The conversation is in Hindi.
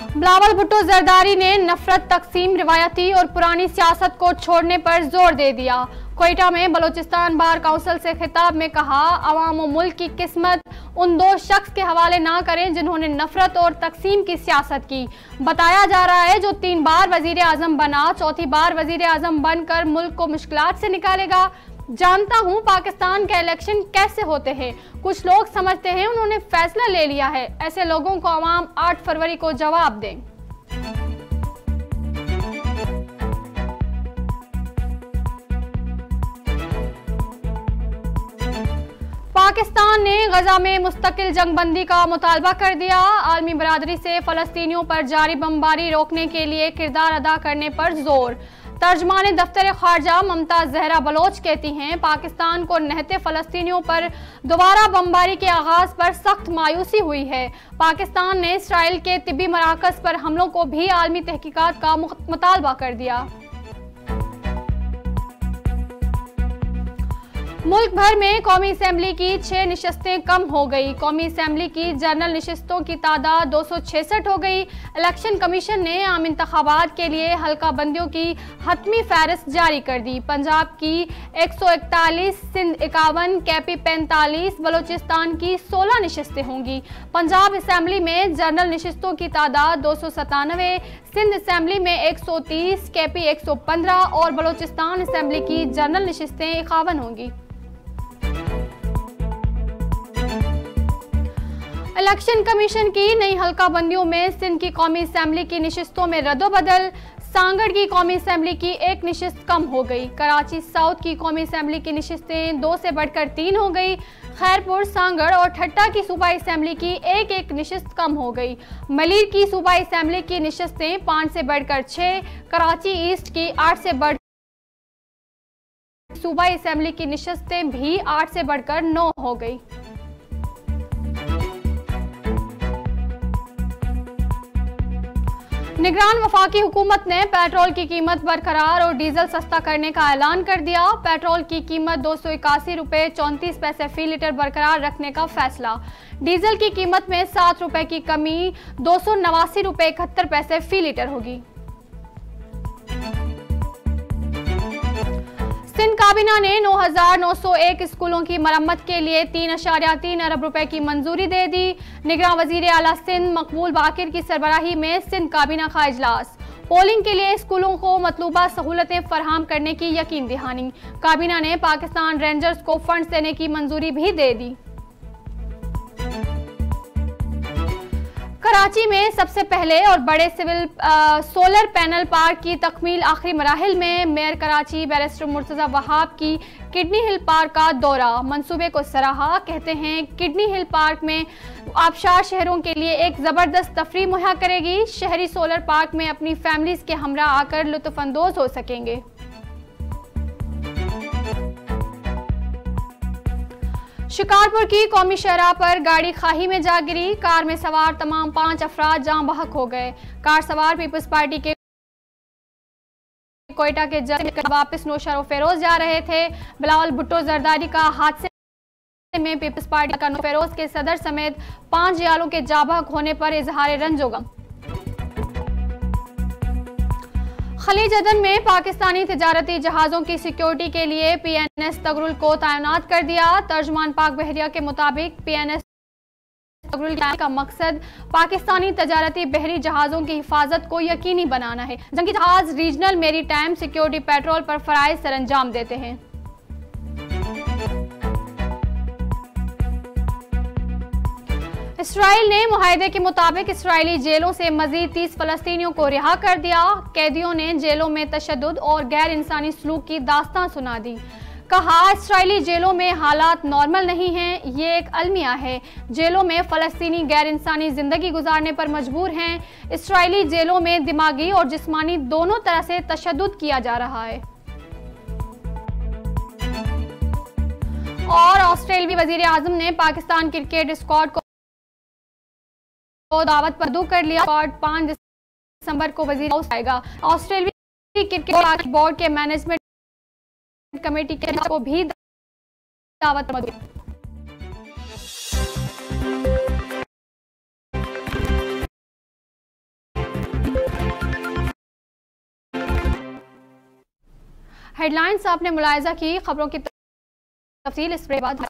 बिलावल भुट्टो जरदारी ने नफरत, तकसीम, रिवायती और पुरानी सियासत को छोड़ने पर जोर दे दिया। क्वेटा में बलोचिस्तान बार काउंसिल से खिताब में कहा, अवाम व मुल्क की किस्मत उन दो शख्स के हवाले ना करें जिन्होंने नफरत और तकसीम की सियासत की। बताया जा रहा है जो 3 बार वजीर आजम बना, चौथी बार वजीर आजम बनकर मुल्क को मुश्किलात से निकालेगा। जानता हूं पाकिस्तान के इलेक्शन कैसे होते हैं। कुछ लोग समझते हैं उन्होंने फैसला ले लिया है। ऐसे लोगों को अवाम 8 फरवरी को जवाब दें। पाकिस्तान ने गजा में मुस्तकिल जंगबंदी का मुतालबा कर दिया। आलमी बरादरी से फलस्तीनियों पर जारी बमबारी रोकने के लिए किरदार अदा करने पर जोर। तर्जमान दफ्तर खारजा ममता जहरा बलोच कहती हैं, पाकिस्तान को नहते फलस्तीनियों पर दोबारा बमबारी के आगाज पर सख्त मायूसी हुई है। पाकिस्तान ने इसराइल के तिब्बी मराकज पर हमलों को भी आलमी तहकीकात का मुतालबा कर दिया। मुल्क भर में कौमी असेंबली की 6 नशस्तें कम हो गई। कौमी असेंबली की जनरल नशस्तों की तादाद 266 हो गई। इलेक्शन कमीशन ने आम इंतखाबात के लिए हल्का बंदियों की हतमी फहरिस्त जारी कर दी। पंजाब की 141, सिंध 51, केपी 45, बलोचिस्तान की 16 नशस्तें होंगी। पंजाब असेंबली में जनरल नशस्तों की तादाद 297, सिंध असेंबली में 130, केपी 115 और बलोचिस्तान असेंबली की जनरल नशस्तें 51 होंगी। इलेक्शन कमीशन की नई हल्का बंदियों में सिंध की कौमी असेंबली की नशिस्तों में रद्दोबदल। सांगड़ की कौमी असेंबली की 1 नशिस्त कम हो गई। कराची साउथ की कौमी असेंबली की नशिस्तें 2 से बढ़कर 3 हो गई। खैरपुर, सांगड़ और ठट्टा की सूबाई असेंबली की 1-1 नशिस्त कम हो गई। मलीर की सूबाई असेंबली की नशिस्तें 5 से बढ़कर 6, कराची ईस्ट की 8 से बढ़कर सूबाई असेंबली की नशिस्तें भी 8 से बढ़कर 9 हो गई। निगरान वफाकी हुकूमत ने पेट्रोल की कीमत बरकरार और डीजल सस्ता करने का ऐलान कर दिया। पेट्रोल की कीमत 281 रुपये 34 पैसे फी लीटर बरकरार रखने का फैसला। डीजल की कीमत में 7 रुपये की कमी 289 रुपये 71 पैसे फी लीटर होगी। सिंध काबीना ने 9,901 स्कूलों की मरम्मत के लिए 3.3 अरब रुपए की मंजूरी दे दी। निगरान वजीर आला सिंध मकबूल बाकिर की सरबराही में सिंध काबीना का इजलास। पोलिंग के लिए स्कूलों को मतलूबा सहूलतें फराहम करने की यकीन दहानी। काबीना ने पाकिस्तान रेंजर्स को फंड्स देने की मंजूरी भी दे दी। कराची में सबसे पहले और बड़े सिविल सोलर पैनल पार्क की तकमील आखिरी मराहिल में। मेयर कराची बैरिस्टर मुर्तजा वहाब की किडनी हिल पार्क का दौरा, मंसूबे को सराहा। कहते हैं किडनी हिल पार्क में आबशार शहरों के लिए एक जबरदस्त तफरीह मुहैया करेगी। शहरी सोलर पार्क में अपनी फैमिलीज के हमरा आकर लुत्फअंदोज हो सकेंगे। शिकारपुर की कौमी शहरा पर गाड़ी खाई में जा गिरी। कार में सवार तमाम 5 अफराद जान बहक हो गए। कार सवार पीपल्स पार्टी के क्वेटा के जल्द वापस नौशहर फेरोज जा रहे थे। बिलावल भुट्टो जरदारी का हादसे में पीपल्स पार्टी का फेरोज के सदर समेत 5 जियालों के जा बहक होने पर इजहार रंजोगम। खलीज अदन में पाकिस्तानी तिजारती जहाज़ों की सिक्योरिटी के लिए PNS तगरुल को तैनात कर दिया। तर्जमान पाक बहरिया के मुताबिक PNS तगरुल का मकसद पाकिस्तानी तिजारती बहरी जहाज़ों की हिफाजत को यकीनी बनाना है। जंगी जहाज रीजनल मेरी टाइम सिक्योरिटी पेट्रोल पर फराइज सरंजाम देते हैं। इसराइल ने मुआहदे के मुताबिक इसराइली जेलों से मजीद 30 फलस्तीनियों को रिहा कर दिया। कैदियों ने जेलों में तशद्दुद और गैर इंसानी सलूक की दास्तां सुना दी। कहा, इसराइली जेलों में हालात नॉर्मल नहीं हैं, ये एक अलमिया है। जेलों में फलस्तीनी गैर इंसानी जिंदगी गुजारने पर मजबूर हैं। इसराइली जेलों में दिमागी और जिस्मानी दोनों तरह से तशद्दुद किया जा रहा है। और ऑस्ट्रेलियाई वजीर आजम ने पाकिस्तान क्रिकेट स्क्वाड को दावत पर दू कर लिया। 5 दिसंबर को वजीर हाउस आएगा। ऑस्ट्रेलियाई क्रिकेट बोर्ड के मैनेजमेंट कमेटी के को भी दावत पर हेडलाइंस आपने मुलाहिजा की, खबरों की तफसील इस के बाद।